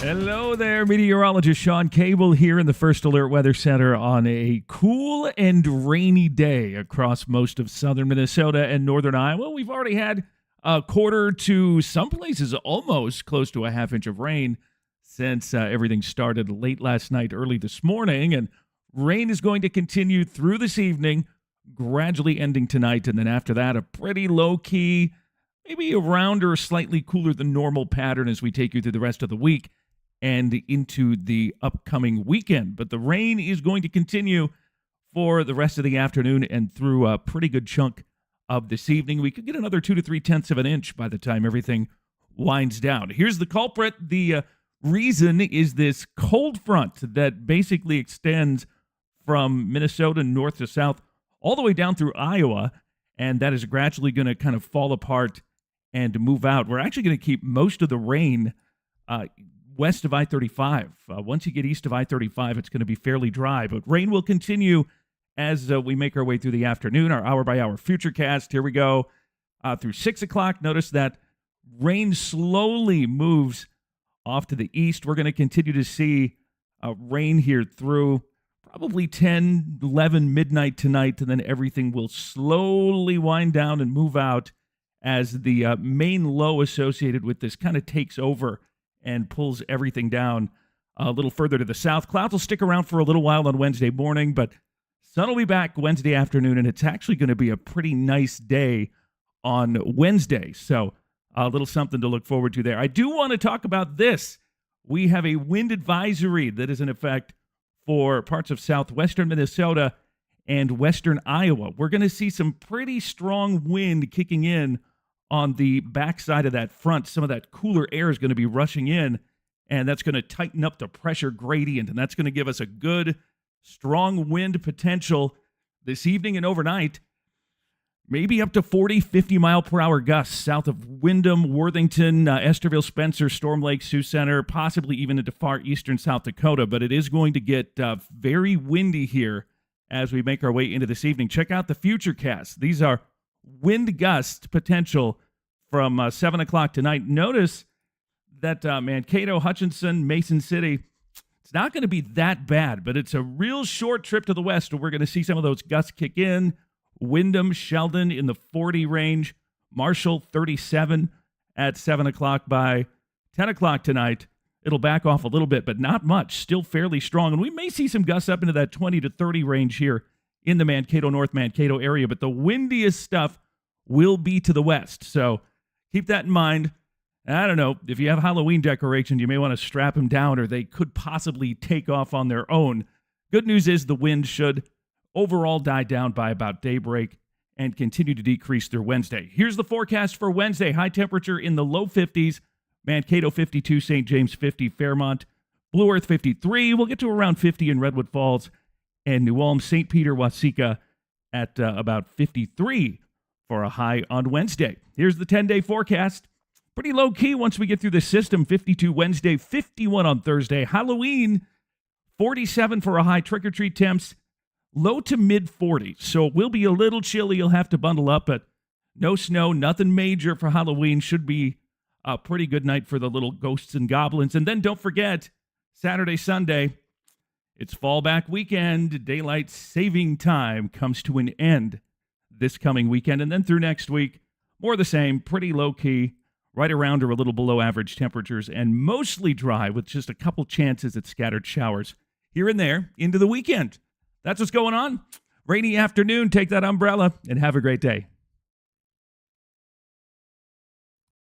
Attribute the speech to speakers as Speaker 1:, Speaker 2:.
Speaker 1: Hello there, Meteorologist Shawn Cable here in the First Alert Weather Center on a cool and rainy day across most of southern Minnesota and northern Iowa. We've already had a quarter to some places almost close to a half inch of rain since everything started late last night, early this morning. And rain is going to continue through this evening, gradually ending tonight. And then after that, a pretty low-key, maybe around or slightly cooler than normal pattern as we take you through the rest of the week and into the upcoming weekend. But the rain is going to continue for the rest of the afternoon and through a pretty good chunk of this evening. We could get another 2 to 3/10 of an inch by the time everything winds down. Here's the culprit. The reason is this cold front that basically extends from Minnesota north to south all the way down through Iowa, and that is gradually going to kind of fall apart and move out. We're actually going to keep most of the rain west of I-35. Once you get east of I-35, it's going to be fairly dry, but rain will continue as we make our way through the afternoon. Our hour-by-hour futurecast, here we go. Through 6 o'clock, notice that rain slowly moves off to the east. We're going to continue to see rain here through probably 10, 11, midnight tonight, and then everything will slowly wind down and move out as the main low associated with this kind of takes over and pulls everything down a little further to the south. Clouds will stick around for a little while on Wednesday morning, but sun will be back Wednesday afternoon, and it's actually going to be a pretty nice day on Wednesday. So a little something to look forward to there. I do want to talk about this. We have a wind advisory that is in effect for parts of southwestern Minnesota and western Iowa. We're going to see some pretty strong wind kicking in on the backside of that front. Some of that cooler air is going to be rushing in, and that's going to tighten up the pressure gradient, and that's going to give us a good, strong wind potential this evening and overnight. Maybe up to 40, 50-mile-per-hour gusts south of Windham, Worthington, Esterville, Spencer, Storm Lake, Sioux Center, possibly even into far eastern South Dakota. But it is going to get very windy here as we make our way into this evening. Check out the futurecast. These are wind gust potential from 7 o'clock tonight. Notice that Mankato, Hutchinson, Mason City, it's not going to be that bad, but it's a real short trip to the west where we're going to see some of those gusts kick in. Windham, Sheldon in the 40 range. Marshall, 37 at 7 o'clock. By 10 o'clock tonight, it'll back off a little bit, but not much. Still fairly strong. And we may see some gusts up into that 20 to 30 range here in the Mankato, North Mankato area. But the windiest stuff will be to the west. So keep that in mind. I don't know, if you have Halloween decorations, you may want to strap them down, or they could possibly take off on their own. Good news is the wind should overall die down by about daybreak and continue to decrease through Wednesday. Here's the forecast for Wednesday. High temperature in the low 50s. Mankato 52, St. James 50, Fairmont, Blue Earth 53. We'll get to around 50 in Redwood Falls and New Ulm, St. Peter, Waseca at about 53 for a high on Wednesday. Here's the 10-day forecast. Pretty low-key once we get through the system. 52 Wednesday, 51 on Thursday. Halloween, 47 for a high. Trick-or-treat temps, low to mid-40s. So it will be a little chilly. You'll have to bundle up, but no snow, nothing major for Halloween. Should be a pretty good night for the little ghosts and goblins. And then don't forget, Saturday, Sunday, it's fallback weekend. Daylight saving time comes to an end this coming weekend. And then through next week, more of the same, pretty low-key, right around or a little below average temperatures, and mostly dry with just a couple chances at scattered showers here and there into the weekend. That's what's going on. Rainy afternoon. Take that umbrella and have a great day.